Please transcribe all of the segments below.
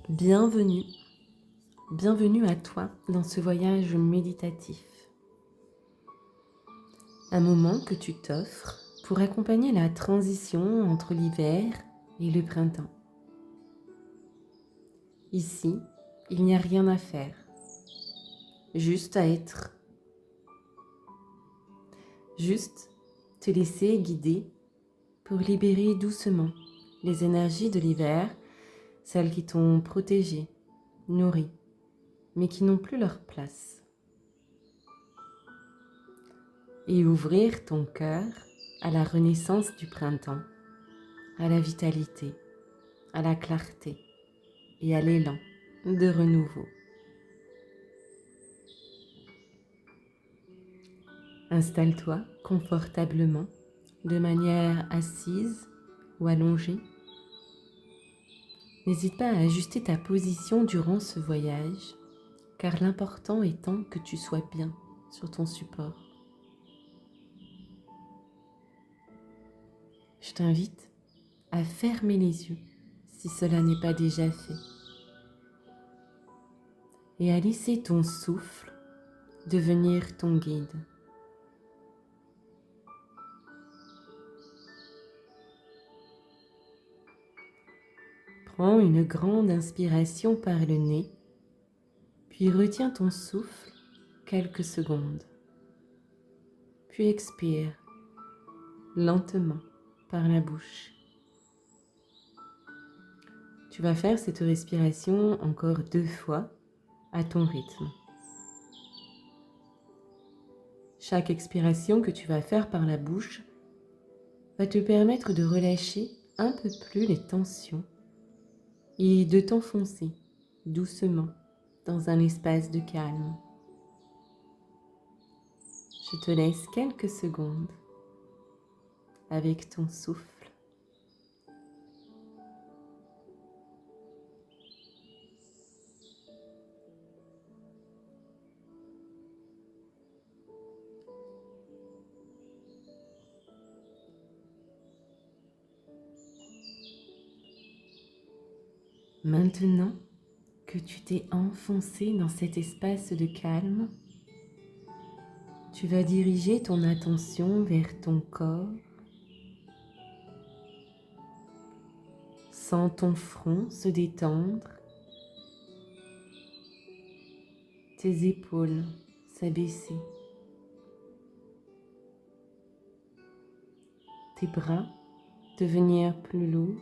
Bienvenue, bienvenue à toi dans ce voyage méditatif. Un moment que tu t'offres pour accompagner la transition entre l'hiver et le printemps. Ici, il n'y a rien à faire, juste à être. Juste te laisser guider pour libérer doucement les énergies de l'hiver, celles qui t'ont protégé, nourri, mais qui n'ont plus leur place. Et ouvrir ton cœur à la renaissance du printemps, à la vitalité, à la clarté et à l'élan de renouveau. Installe-toi confortablement, de manière assise ou allongée. N'hésite pas à ajuster ta position durant ce voyage, car l'important étant que tu sois bien sur ton support. Je t'invite à fermer les yeux si cela n'est pas déjà fait et à laisser ton souffle devenir ton guide. Prends une grande inspiration par le nez, puis retiens ton souffle quelques secondes. Puis expire lentement par la bouche. Tu vas faire cette respiration encore 2 fois à ton rythme. Chaque expiration que tu vas faire par la bouche va te permettre de relâcher un peu plus les tensions et de t'enfoncer doucement dans un espace de calme. Je te laisse quelques secondes avec ton souffle. Maintenant que tu t'es enfoncé dans cet espace de calme, tu vas diriger ton attention vers ton corps. Sens ton front se détendre, tes épaules s'abaisser, tes bras devenir plus lourds,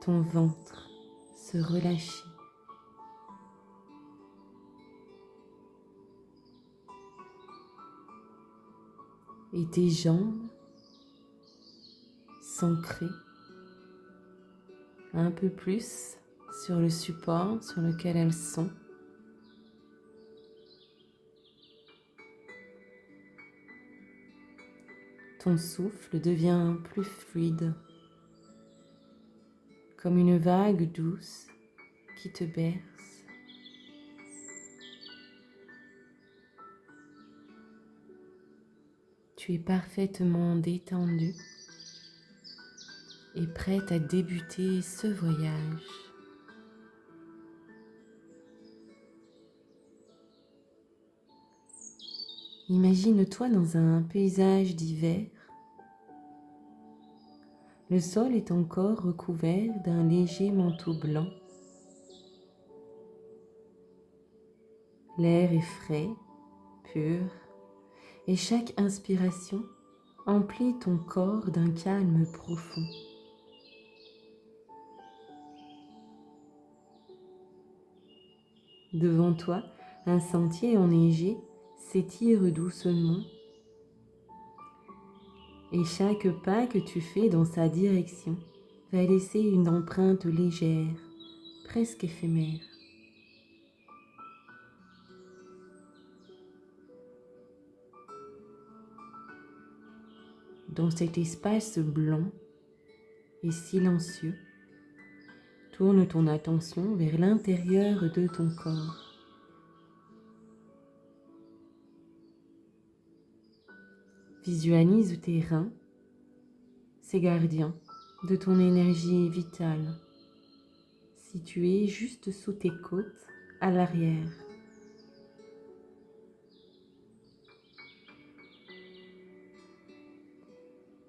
ton ventre se relâcher. Et tes jambes s'ancrer un peu plus sur le support sur lequel elles sont. Ton souffle devient plus fluide, comme une vague douce qui te berce. Tu es parfaitement détendu et prête à débuter ce voyage. Imagine-toi dans un paysage d'hiver. Le sol est encore recouvert d'un léger manteau blanc. L'air est frais, pur, et chaque inspiration emplit ton corps d'un calme profond. Devant toi, un sentier enneigé s'étire doucement et chaque pas que tu fais dans sa direction va laisser une empreinte légère, presque éphémère. Dans cet espace blanc et silencieux, tourne ton attention vers l'intérieur de ton corps. Visualise tes reins, ces gardiens, de ton énergie vitale, située juste sous tes côtes, à l'arrière.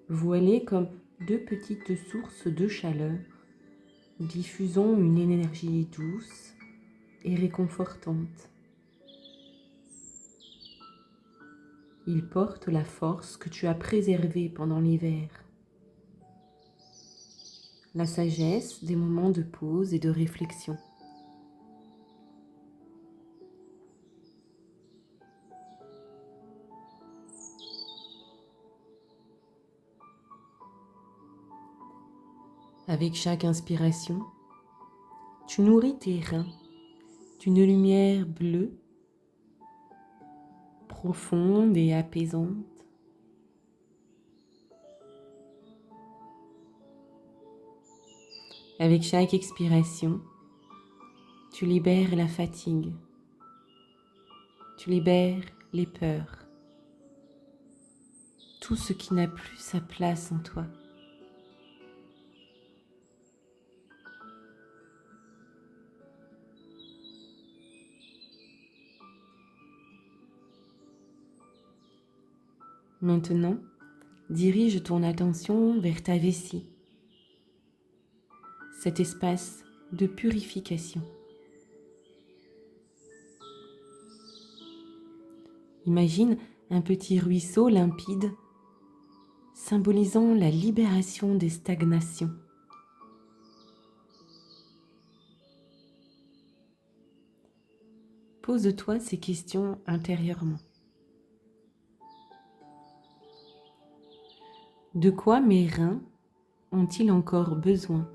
Voilées comme deux petites sources de chaleur, diffusant une énergie douce et réconfortante. Ils portent la force que tu as préservée pendant l'hiver. La sagesse des moments de pause et de réflexion. Avec chaque inspiration, tu nourris tes reins d'une lumière bleue, profonde et apaisante. Avec chaque expiration, tu libères la fatigue, tu libères les peurs, tout ce qui n'a plus sa place en toi. Maintenant, dirige ton attention vers ta vessie, cet espace de purification. Imagine un petit ruisseau limpide, symbolisant la libération des stagnations. Pose-toi ces questions intérieurement. De quoi mes reins ont-ils encore besoin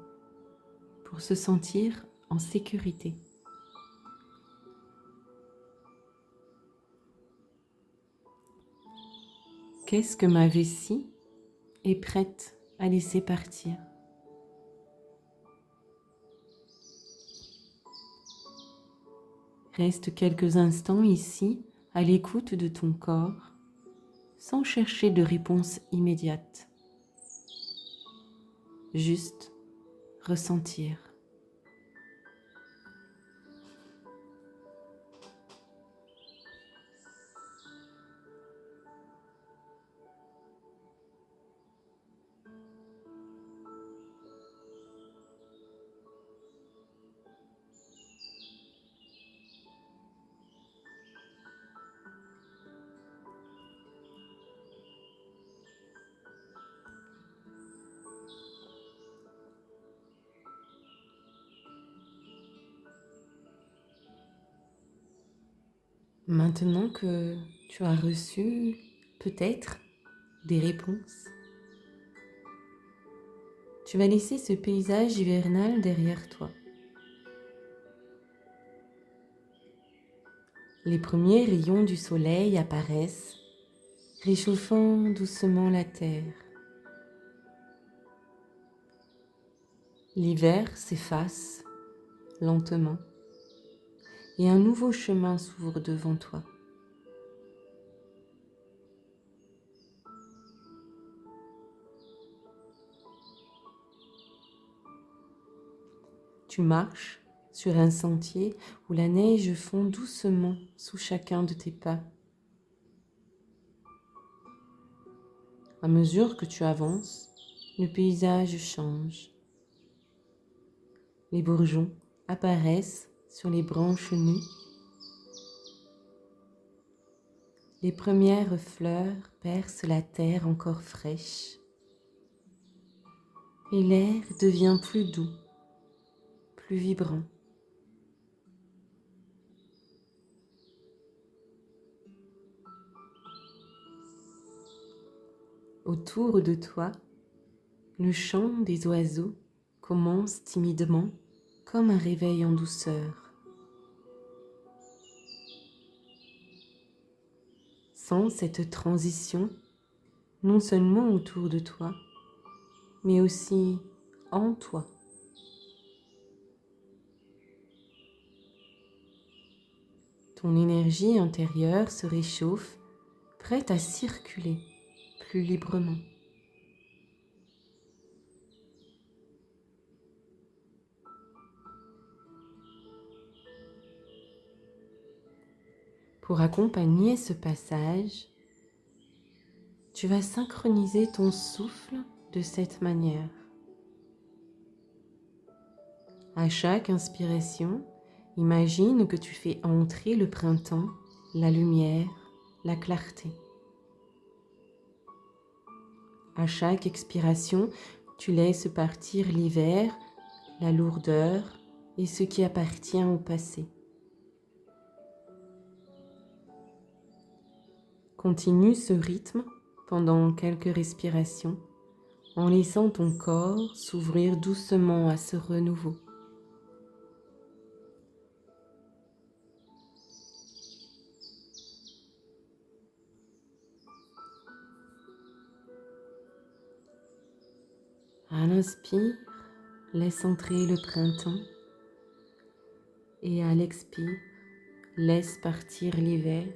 pour se sentir en sécurité? Qu'est-ce que ma vessie est prête à laisser partir? Reste quelques instants ici, à l'écoute de ton corps, sans chercher de réponse immédiate. Juste ressentir. Maintenant que tu as reçu peut-être des réponses, tu vas laisser ce paysage hivernal derrière toi. Les premiers rayons du soleil apparaissent, réchauffant doucement la terre. L'hiver s'efface lentement et un nouveau chemin s'ouvre devant toi. Tu marches sur un sentier où la neige fond doucement sous chacun de tes pas. À mesure que tu avances, le paysage change. Les bourgeons apparaissent sur les branches nues. Les premières fleurs percent la terre encore fraîche. Et l'air devient plus doux, plus vibrant. Autour de toi, le chant des oiseaux commence timidement comme un réveil en douceur. Sans cette transition, non seulement autour de toi, mais aussi en toi. Ton énergie intérieure se réchauffe, prête à circuler plus librement. Pour accompagner ce passage, tu vas synchroniser ton souffle de cette manière. À chaque inspiration, imagine que tu fais entrer le printemps, la lumière, la clarté. À chaque expiration, tu laisses partir l'hiver, la lourdeur et ce qui appartient au passé. Continue ce rythme pendant quelques respirations en laissant ton corps s'ouvrir doucement à ce renouveau. À l'inspire, laisse entrer le printemps et à l'expire, laisse partir l'hiver.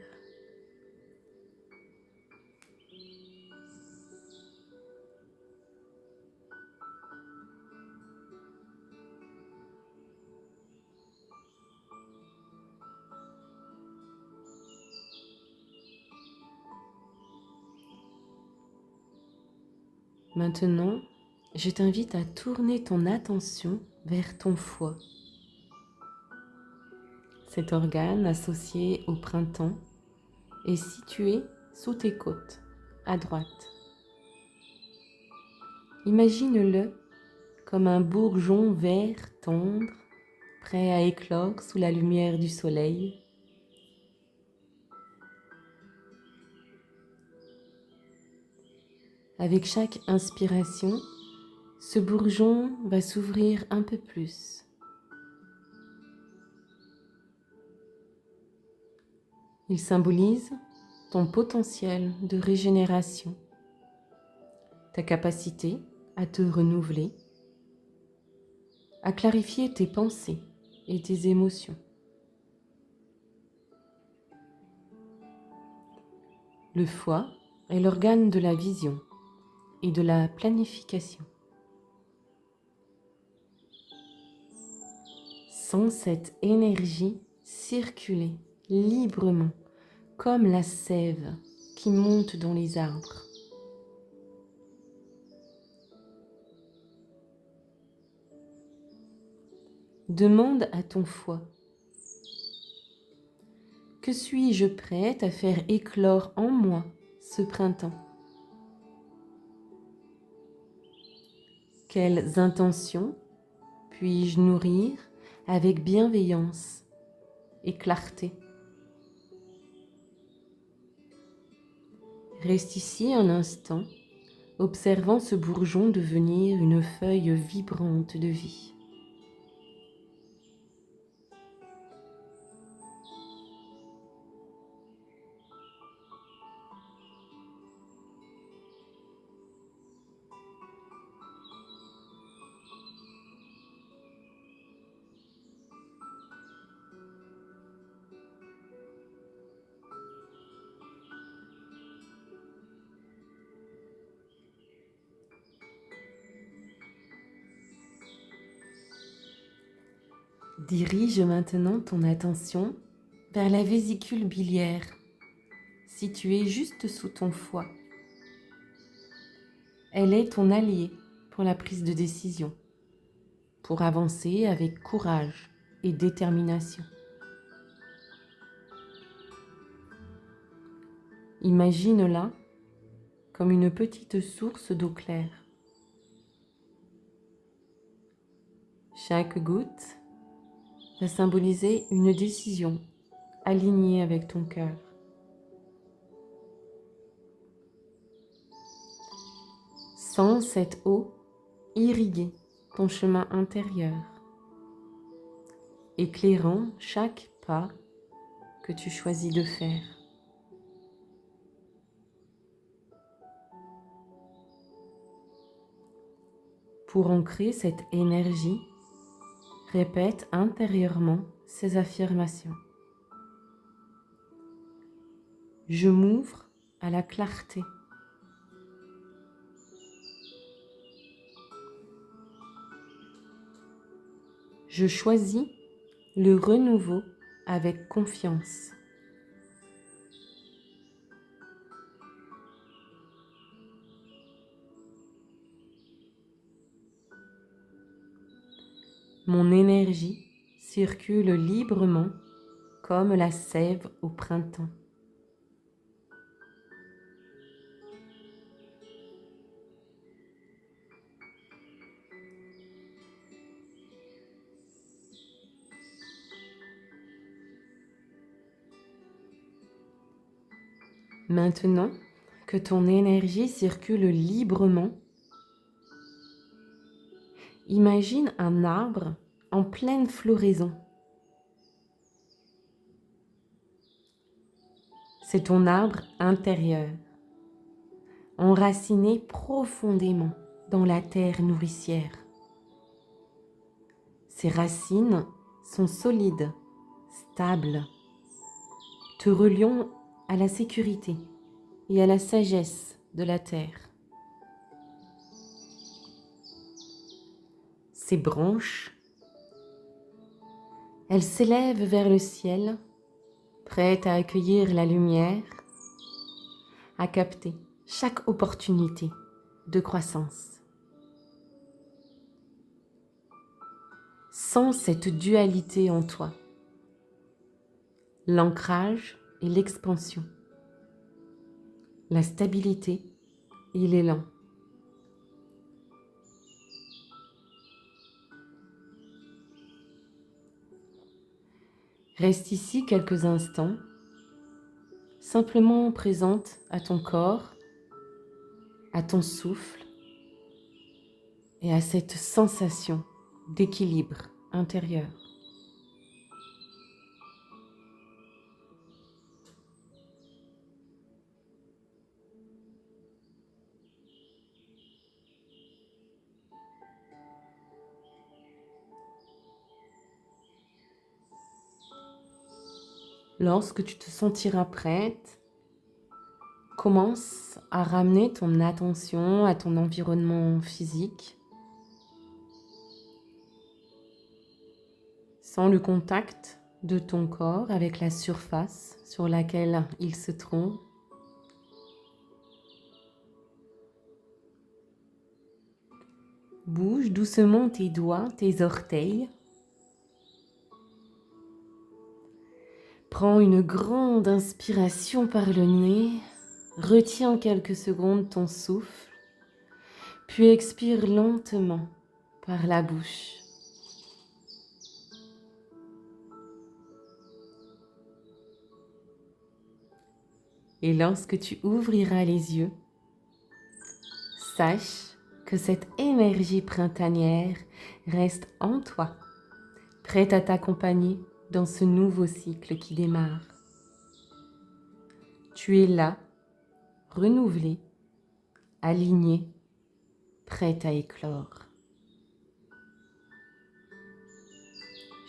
Maintenant, je t'invite à tourner ton attention vers ton foie. Cet organe associé au printemps est situé sous tes côtes, à droite. Imagine-le comme un bourgeon vert tendre, prêt à éclore sous la lumière du soleil. Avec chaque inspiration, ce bourgeon va s'ouvrir un peu plus. Il symbolise ton potentiel de régénération, ta capacité à te renouveler, à clarifier tes pensées et tes émotions. Le foie est l'organe de la vision et de la planification. Sens cette énergie circuler librement comme la sève qui monte dans les arbres. Demande à ton foie: que suis-je prête à faire éclore en moi ce printemps? Quelles intentions puis-je nourrir avec bienveillance et clarté? Reste ici un instant, observant ce bourgeon devenir une feuille vibrante de vie. Dirige maintenant ton attention vers la vésicule biliaire, située juste sous ton foie. Elle est ton allié pour la prise de décision, pour avancer avec courage et détermination. Imagine-la comme une petite source d'eau claire. Chaque goutte va symboliser une décision alignée avec ton cœur. Sens cette eau irriguer ton chemin intérieur, éclairant chaque pas que tu choisis de faire. Pour ancrer cette énergie, répète intérieurement ces affirmations. Je m'ouvre à la clarté. Je choisis le renouveau avec confiance. Mon énergie circule librement comme la sève au printemps. Maintenant que ton énergie circule librement, imagine un arbre en pleine floraison. C'est ton arbre intérieur, enraciné profondément dans la terre nourricière. Ses racines sont solides, stables, te reliant à la sécurité et à la sagesse de la terre. Ses branches, elles s'élèvent vers le ciel, prêtes à accueillir la lumière, à capter chaque opportunité de croissance. Sens cette dualité en toi, l'ancrage et l'expansion, la stabilité et l'élan. Reste ici quelques instants, simplement présente à ton corps, à ton souffle et à cette sensation d'équilibre intérieur. Lorsque tu te sentiras prête, commence à ramener ton attention à ton environnement physique. Sens le contact de ton corps avec la surface sur laquelle il se trouve. Bouge doucement tes doigts, tes orteils. Prends une grande inspiration par le nez, retiens quelques secondes ton souffle, puis expire lentement par la bouche. Et lorsque tu ouvriras les yeux, sache que cette énergie printanière reste en toi, prête à t'accompagner dans ce nouveau cycle qui démarre. Tu es là, renouvelé, aligné, prête à éclore.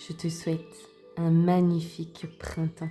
Je te souhaite un magnifique printemps.